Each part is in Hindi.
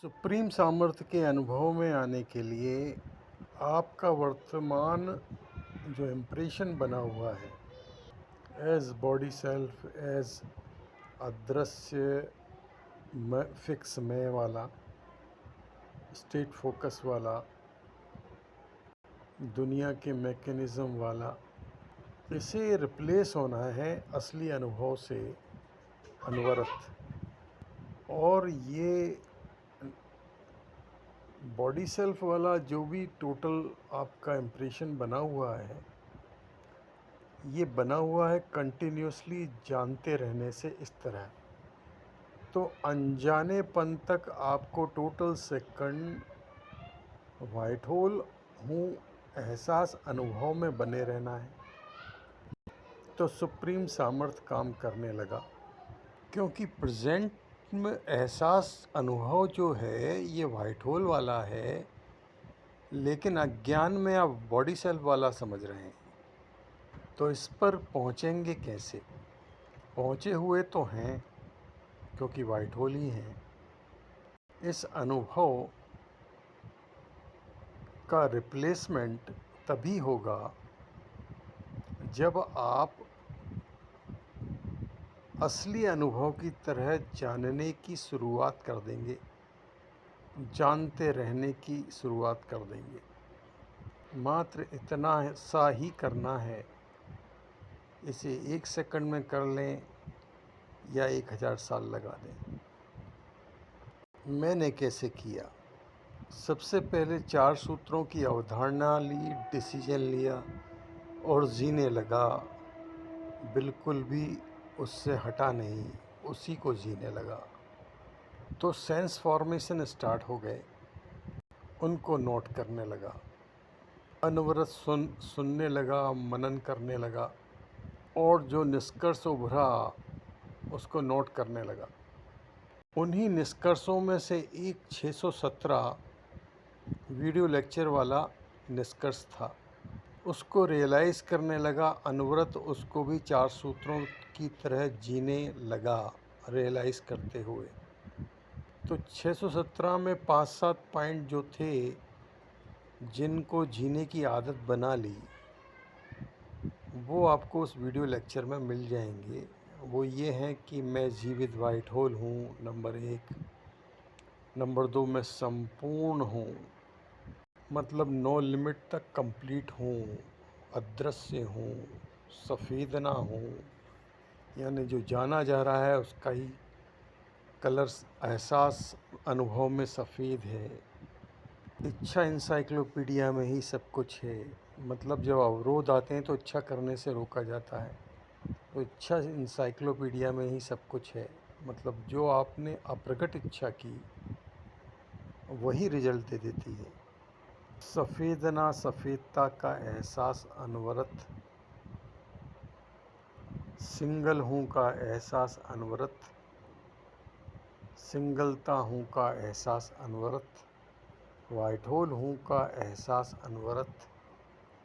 सुप्रीम सामर्थ्य के अनुभव में आने के लिए आपका वर्तमान जो इम्प्रेशन बना हुआ है एज बॉडी सेल्फ, एज अदृश्य फिक्स मैं वाला, स्टेट फोकस वाला, दुनिया के मैकेनिज़्म वाला, इसे रिप्लेस होना है असली अनुभव से अनवरत। और ये बॉडी सेल्फ वाला जो भी टोटल आपका इम्प्रेशन बना हुआ है, ये बना हुआ है कंटिन्यूसली जानते रहने से। इस तरह तो अनजानेपन तक आपको टोटल सेकंड वाइट होल हूँ एहसास अनुभव में बने रहना है। तो सुप्रीम सामर्थ्य काम करने लगा, क्योंकि प्रेजेंट में एहसास अनुभव जो है ये वाइट होल वाला है, लेकिन अज्ञान में आप बॉडी सेल्फ वाला समझ रहे हैं। तो इस पर पहुंचेंगे कैसे? पहुंचे हुए तो हैं, क्योंकि वाइट होल ही हैं। इस अनुभव का रिप्लेसमेंट तभी होगा जब आप असली अनुभव की तरह जानने की शुरुआत कर देंगे, जानते रहने की शुरुआत कर देंगे। मात्र इतना सा ही करना है, इसे 1 सेकंड में कर लें या 1000 साल लगा दें। मैंने कैसे किया? सबसे पहले 4 सूत्रों की अवधारणा ली, डिसीजन लिया और जीने लगा। बिल्कुल भी उससे हटा नहीं, उसी को जीने लगा। तो सेंस फॉर्मेशन स्टार्ट हो गए, उनको नोट करने लगा। अनवरत सुनने लगा, मनन करने लगा और जो निष्कर्ष उभरा उसको नोट करने लगा। उन्हीं निष्कर्षों में से एक 617 वीडियो लेक्चर वाला निष्कर्ष था। उसको रियलाइज़ करने लगा, अनवरत उसको भी 4 सूत्रों की तरह जीने लगा रियलाइज़ करते हुए। तो 617 में 5-7 पॉइंट जो थे जिनको जीने की आदत बना ली, वो आपको उस वीडियो लेक्चर में मिल जाएंगे। वो ये हैं कि मैं जीवित वाइट होल हूँ, नंबर 1। नंबर 2, मैं संपूर्ण हूँ, मतलब नो लिमिट तक कंप्लीट हूँ, अदृश्य हूँ, सफ़ेदना हूँ, यानी जो जाना जा रहा है उसका ही कलर्स एहसास अनुभव में सफ़ेद है। इच्छा इंसाइक्लोपीडिया में ही सब कुछ है, मतलब जब अवरोध आते हैं तो इच्छा करने से रोका जाता है। तो इच्छा इंसाइक्लोपीडिया में ही सब कुछ है, मतलब जो आपने अप्रकट इच्छा की वही रिजल्ट दे देती है। सफ़ेदना, सफ़ेदता का एहसास अनवरत, सिंगल हूँ का एहसास अनवरत, सिंगलता हूँ का एहसास अनवरत, वाइट होल हूँ का एहसास अनवरत।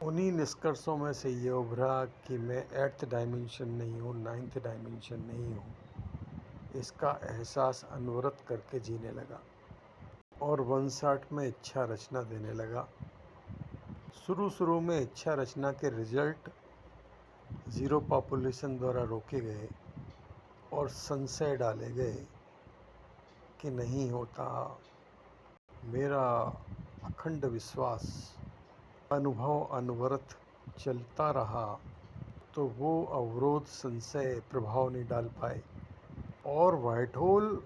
उन्हीं निष्कर्षों में से ये उभरा कि मैं 8th डायमेंशन नहीं हूँ, 9th डायमेंशन नहीं हूँ। इसका एहसास अनवरत करके जीने लगा और 1 में इच्छा रचना देने लगा। शुरू में इच्छा रचना के रिजल्ट ज़ीरो पॉपुलेशन द्वारा रोके गए और संशय डाले गए कि नहीं होता। मेरा अखंड विश्वास, अनुभव अनवरत चलता रहा, तो वो अवरोध संशय प्रभाव नहीं डाल पाए। और वाइट होल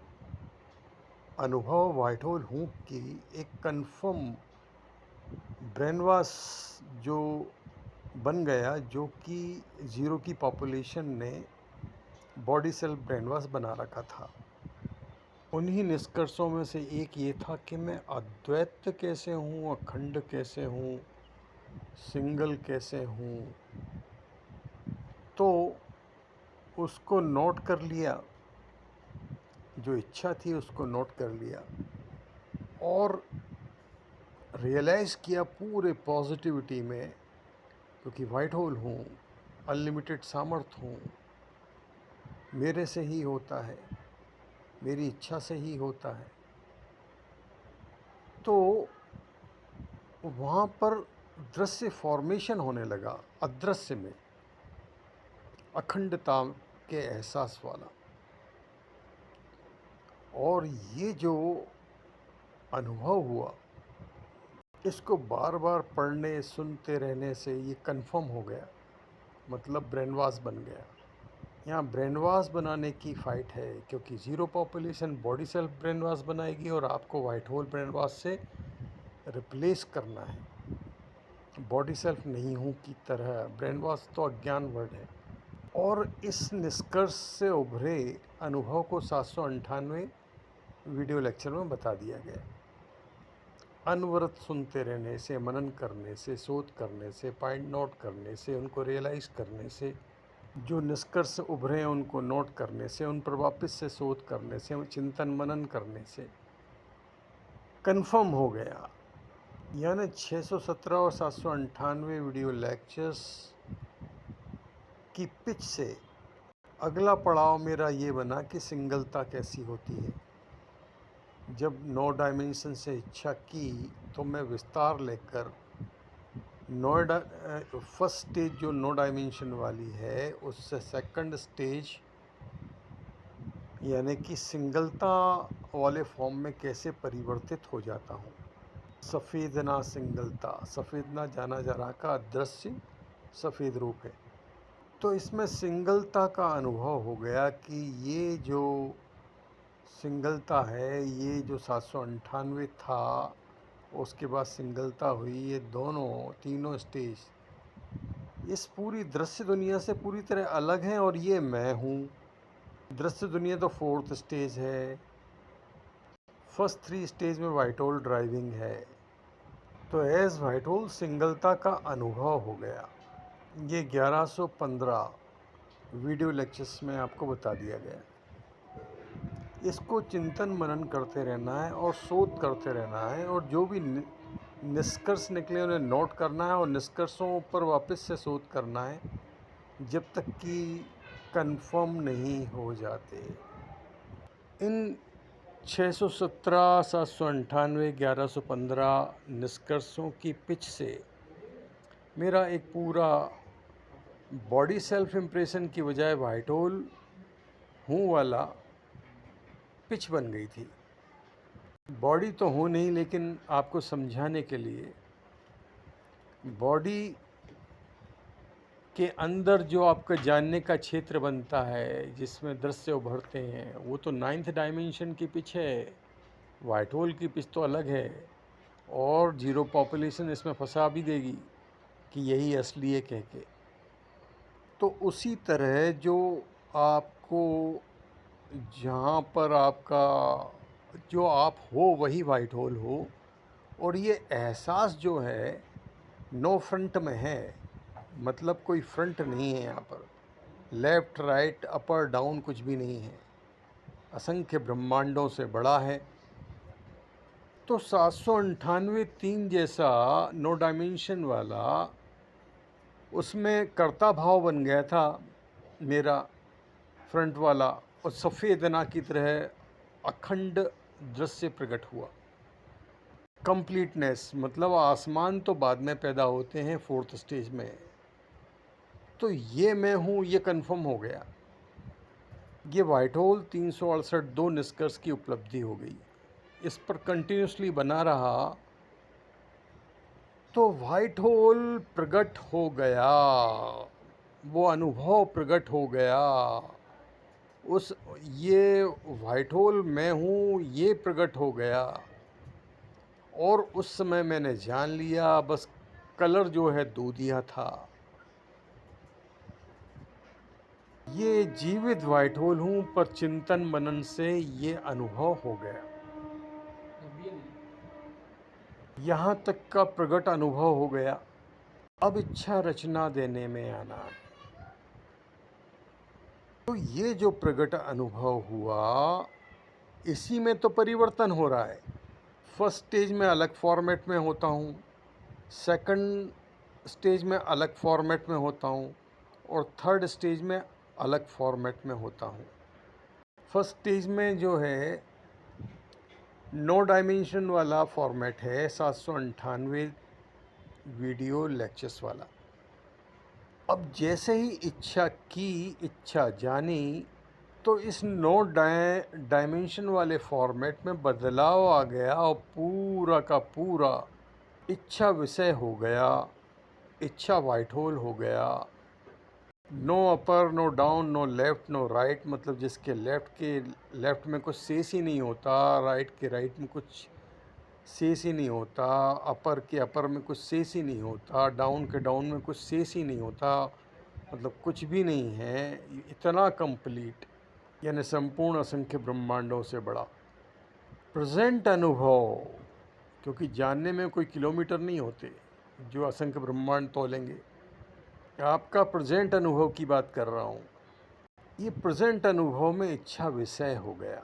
अनुभव, वाइट होल हूँ की एक कन्फर्म ब्रेनवाश जो बन गया, जो कि ज़ीरो की पॉपुलेशन ने बॉडी सेल्फ ब्रेनवाश बना रखा था। उन्हीं निष्कर्षों में से एक ये था कि मैं अद्वैत कैसे हूँ, अखंड कैसे हूँ, सिंगल कैसे हूँ। तो उसको नोट कर लिया, जो इच्छा थी उसको नोट कर लिया और रियलाइज़ किया पूरे पॉजिटिविटी में, क्योंकि वाइट होल हूँ, अनलिमिटेड सामर्थ्य हूँ, मेरे से ही होता है, मेरी इच्छा से ही होता है। तो वहाँ पर दृश्य फॉर्मेशन होने लगा, अदृश्य में अखंडता के एहसास वाला। और ये जो अनुभव हुआ, इसको बार बार पढ़ने सुनते रहने से ये कंफर्म हो गया, मतलब ब्रेनवाश बन गया। यहाँ ब्रेनवाश बनाने की फ़ाइट है, क्योंकि zero population body self brainwash बनाएगी और आपको वाइट होल ब्रेनवाश से रिप्लेस करना है। बॉडी सेल्फ नहीं हूँ की तरह ब्रेनवाश तो अज्ञान वर्ड है। और इस निष्कर्ष से उभरे अनुभव को 798 वीडियो लेक्चर में बता दिया गया। अनवरत सुनते रहने से, मनन करने से, शोध करने से, पॉइंट नोट करने से, उनको रियलाइज़ करने से, जो निष्कर्ष उभरे हैं उनको नोट करने से, उन पर वापस से शोध करने से, चिंतन मनन करने से कंफर्म हो गया। यानी 617 और 798 वीडियो लेक्चर्स की पिच से अगला पड़ाव मेरा ये बना कि सिंगलता कैसी होती है। जब 9 डायमेंशन से इच्छा की तो मैं विस्तार लेकर फर्स्ट स्टेज जो 9 डायमेंशन वाली है उससे सेकंड स्टेज यानी कि सिंगलता वाले फॉर्म में कैसे परिवर्तित हो जाता हूँ। सफ़ेद ना सिंगलता, सफ़ेद ना जाना जा रहा का दृश्य सफ़ेद रूप है। तो इसमें सिंगलता का अनुभव हो गया कि ये जो सिंगलता है, ये जो 798 था, उसके बाद सिंगलता हुई, ये दोनों तीनों स्टेज इस पूरी दृश्य दुनिया से पूरी तरह अलग हैं। और ये मैं हूँ। दृश्य दुनिया तो 4th स्टेज है। फर्स्ट 3 स्टेज में वाइट होल ड्राइविंग है। तो एज वाइट होल सिंगलता का अनुभव हो गया। ये 1115 वीडियो लेक्चर्स में आपको बता दिया गया। इसको चिंतन मनन करते रहना है और शोध करते रहना है, और जो भी निष्कर्ष निकले उन्हें नोट करना है और निष्कर्षों पर वापस से शोध करना है जब तक कि कंफर्म नहीं हो जाते। इन 617, 798, 1115 निष्कर्षों की पिच से मेरा एक पूरा बॉडी सेल्फ इम्प्रेशन की बजाय वाइट होल हूँ वाला पिच बन गई थी। बॉडी तो हूँ नहीं, लेकिन आपको समझाने के लिए बॉडी के अंदर जो आपका जानने का क्षेत्र बनता है, जिसमें दृश्य उभरते हैं, वो तो 9th डायमेंशन की पिच है। वाइट होल की पिच तो अलग है, और ज़ीरो पॉपुलेशन इसमें फंसा भी देगी कि यही असली है कह के। तो उसी तरह जो आपको जहाँ पर आपका जो आप हो वही वाइट होल हो, और ये एहसास जो है नो फ्रंट में है, मतलब कोई फ्रंट नहीं है यहाँ पर, लेफ़्ट राइट अपर डाउन कुछ भी नहीं है, असंख्य ब्रह्मांडों से बड़ा है। तो 798 3 जैसा 9 डायमेंशन वाला, उसमें कर्ता भाव बन गया था मेरा फ्रंट वाला, और सफ़ेद ना की तरह अखंड दृश्य प्रकट हुआ। कंप्लीटनेस, मतलब आसमान तो बाद में पैदा होते हैं 4th स्टेज में। तो ये मैं हूँ, ये कंफर्म हो गया। ये वाइट होल 368 2 निष्कर्ष की उपलब्धि हो गई। इस पर कंटिन्यूसली बना रहा तो वाइट होल प्रकट हो गया, वो अनुभव प्रकट हो गया। उस ये वाइट होल मैं हूँ ये प्रकट हो गया, और उस समय मैंने जान लिया, बस कलर जो है दूधिया था। ये जीवित वाइट होल हूँ, पर चिंतन मनन से ये अनुभव हो गया। यहाँ तक का प्रकट अनुभव हो गया। अब इच्छा रचना देने में आना। तो ये जो प्रकट अनुभव हुआ, इसी में तो परिवर्तन हो रहा है। फर्स्ट स्टेज में अलग फॉर्मेट में होता हूँ, सेकंड स्टेज में अलग फॉर्मेट में होता हूँ, और थर्ड स्टेज में अलग फॉर्मेट में होता हूँ। फर्स्ट स्टेज में जो है 9 डायमेंशन वाला फॉर्मेट है 798 वीडियो लेक्चर्स वाला। अब जैसे ही इच्छा की, इच्छा जानी, तो इस 9 डायमेंशन वाले फॉर्मेट में बदलाव आ गया और पूरा का पूरा इच्छा विषय हो गया, इच्छा वाइट होल हो गया। No upper, no down, no left, no right, मतलब जिसके लेफ्ट में कुछ शेष ही नहीं होता, राइट के राइट में कुछ शेष ही नहीं होता, अपर के अपर में कुछ शेष ही नहीं होता, डाउन के डाउन में कुछ शेष ही नहीं होता, मतलब कुछ भी नहीं है। इतना कंप्लीट, यानी संपूर्ण असंख्य ब्रह्मांडों से बड़ा प्रेजेंट अनुभव, क्योंकि जानने में कोई किलोमीटर नहीं होते जो असंख्य ब्रह्मांड तोलेंगे। आपका प्रेजेंट अनुभव की बात कर रहा हूँ। ये प्रेजेंट अनुभव में इच्छा विषय हो गया,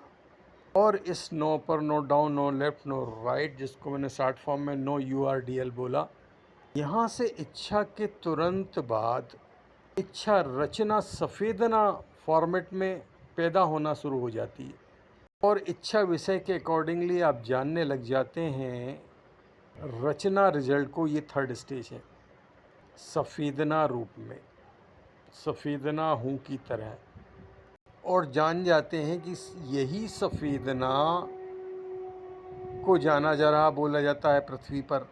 और इस नो पर, no down, no left, no right, जिसको मैंने शॉर्ट फॉर्म में नो URDL बोला, यहाँ से इच्छा के तुरंत बाद इच्छा रचना सफेदना फॉर्मेट में पैदा होना शुरू हो जाती है, और इच्छा विषय के अकॉर्डिंगली आप जानने लग जाते हैं रचना रिजल्ट को। ये थर्ड स्टेज है, सफेदना रूप में, सफेदना हूँ की तरह, और जान जाते हैं कि यही सफेदना को जाना जा रहा बोला जाता है पृथ्वी पर।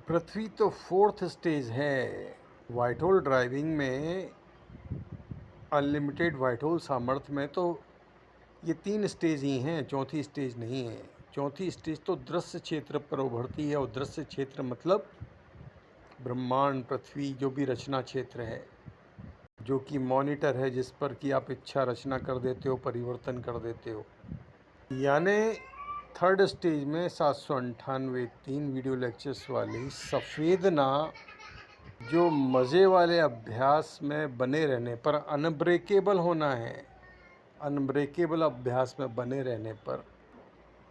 पृथ्वी तो फोर्थ स्टेज है। वाइट होल ड्राइविंग में, अनलिमिटेड वाइट होल सामर्थ्य में तो ये 3 स्टेज ही हैं, चौथी स्टेज नहीं है। चौथी स्टेज तो दृश्य क्षेत्र पर उभरती है, और दृश्य क्षेत्र मतलब ब्रह्मांड, पृथ्वी, जो भी रचना क्षेत्र है, जो कि मॉनिटर है, जिस पर कि आप इच्छा रचना कर देते हो, परिवर्तन कर देते हो। यानी थर्ड स्टेज में 798 3 वीडियो लेक्चर्स वाली सफेदना, जो मज़े वाले अभ्यास में बने रहने पर अनब्रेकेबल होना है, अनब्रेकेबल अभ्यास में बने रहने पर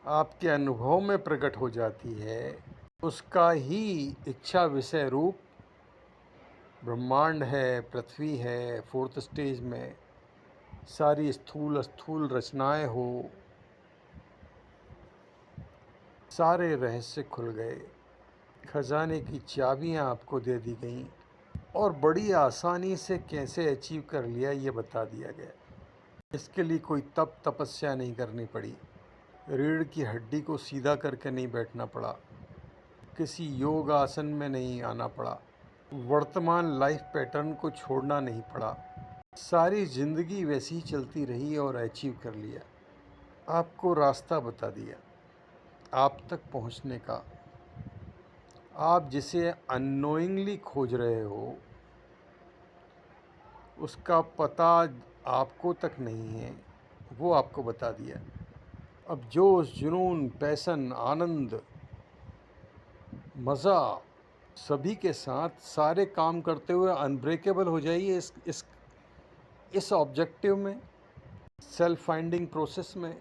आपके अनुभव में प्रकट हो जाती है, उसका ही इच्छा विषय रूप ब्रह्मांड है, पृथ्वी है। फोर्थ स्टेज में सारी स्थूल अस्थूल रचनाएं हो, सारे रहस्य खुल गए, खजाने की चाबियां आपको दे दी गईं, और बड़ी आसानी से कैसे अचीव कर लिया ये बता दिया गया। इसके लिए कोई तपस्या नहीं करनी पड़ी, रीढ़ की हड्डी को सीधा करके नहीं बैठना पड़ा, किसी योग आसन में नहीं आना पड़ा, वर्तमान लाइफ पैटर्न को छोड़ना नहीं पड़ा। सारी ज़िंदगी वैसी ही चलती रही और अचीव कर लिया। आपको रास्ता बता दिया आप तक पहुंचने का। आप जिसे अननोइंगली खोज रहे हो, उसका पता आपको तक नहीं है, वो आपको बता दिया। अब जोश, जुनून, पैशन, आनंद, मज़ा सभी के साथ सारे काम करते हुए अनब्रेकेबल हो जाइए इस ऑब्जेक्टिव में, सेल्फ फाइंडिंग प्रोसेस में,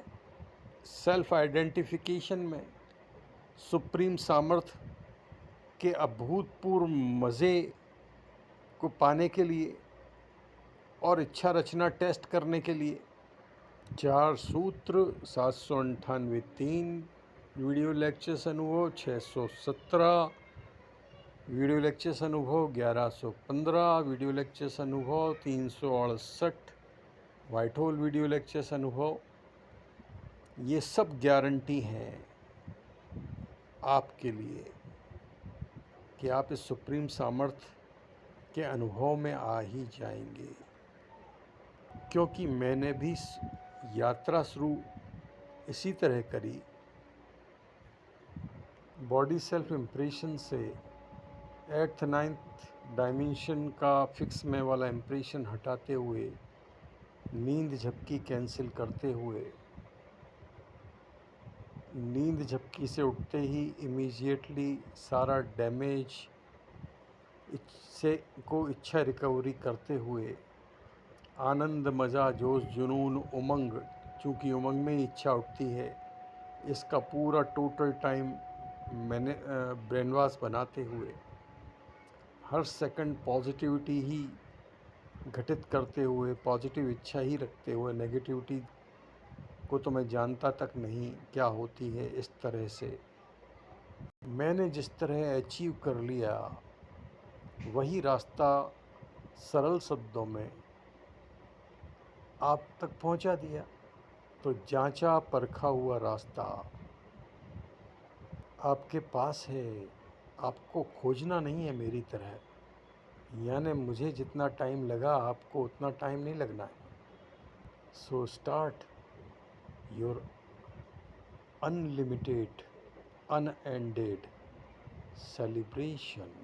सेल्फ आइडेंटिफिकेशन में, सुप्रीम सामर्थ्य के अभूतपूर्व मज़े को पाने के लिए और इच्छा रचना टेस्ट करने के लिए। 4 सूत्र, 798 3 वीडियो लेक्चर्स अनुभव, 617 वीडियो लेक्चर्स अनुभव, 1115 वीडियो लेक्चर्स अनुभव, 368 वाइट होल वीडियो लेक्चर्स अनुभव। ये सब गारंटी हैं आपके लिए कि आप इस सुप्रीम सामर्थ्य के अनुभव में आ ही जाएंगे, क्योंकि मैंने भी यात्रा शुरू इसी तरह करी। बॉडी सेल्फ इम्प्रेशन से 8th 9th डायमेंशन का फिक्स में वाला इम्प्रेशन हटाते हुए, नींद झपकी कैंसिल करते हुए, नींद झपकी से उठते ही इमीडिएटली सारा डैमेज को इच्छा रिकवरी करते हुए, आनंद, मज़ा, जोश, जुनून, उमंग, चूँकि उमंग में ही इच्छा उठती है, इसका पूरा टोटल टाइम मैंने ब्रेन वॉश बनाते हुए, हर सेकंड पॉजिटिविटी ही घटित करते हुए, पॉजिटिव इच्छा ही रखते हुए, नेगेटिविटी को तो मैं जानता तक नहीं क्या होती है इस तरह से। मैंने जिस तरह अचीव कर लिया वही रास्ता सरल शब्दों में आप तक पहुंचा दिया। तो जांचा परखा हुआ रास्ता आपके पास है, आपको खोजना नहीं है मेरी तरह। यानी मुझे जितना टाइम लगा आपको उतना टाइम नहीं लगना है। So start your unlimited, unended celebration.